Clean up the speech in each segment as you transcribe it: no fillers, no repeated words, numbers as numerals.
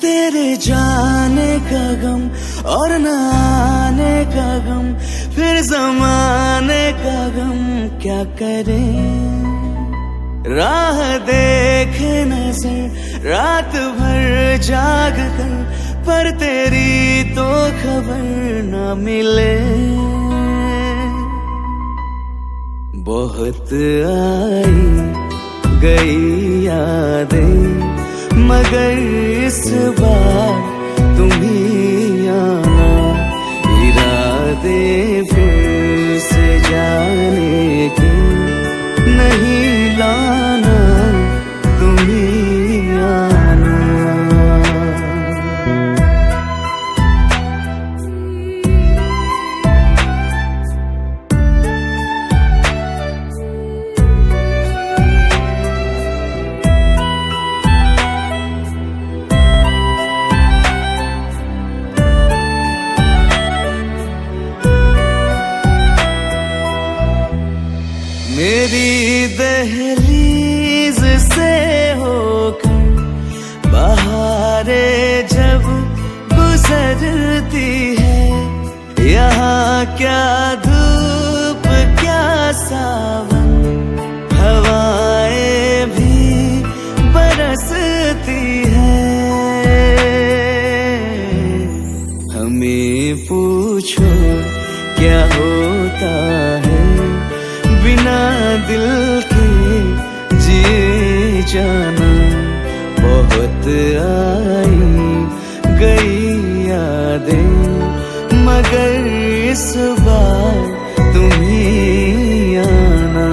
तेरे जाने का गम और न आने का गम, फिर जमाने का गम क्या करे। राह देखे नजर रात भर जाग कर, पर तेरी तो खबर न मिले। बहुत आई गई यादें, मगर इस बार तुम ही आना। इरादे फिर से जाने के नहीं लाना, तुम ही आना। मेरी दहलीज से होकर बहारें जब गुजरती है, यहाँ क्या धूप क्या सावन, हवाएं भी बरसती है। हमें पूछो क्या होता है बिना दिल के जिए जाना। बहुत आई गई यादें, मगर इस बार तुम ही आना।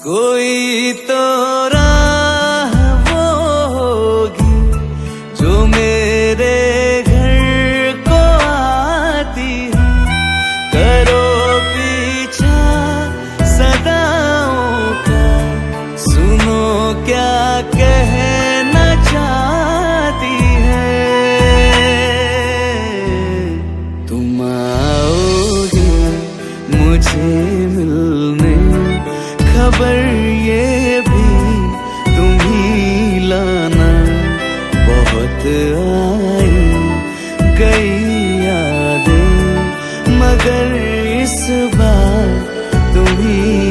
कोई तो राह वो होगी जो मेरे घर को आती है। करो पीछा सदाओं का, सुनो क्या कहना चाहती है। तुम आओगे मुझे मिलने, खबर ये भी तुम ही लाना। बहुत आई गई यादें, मगर इस बार तुम ही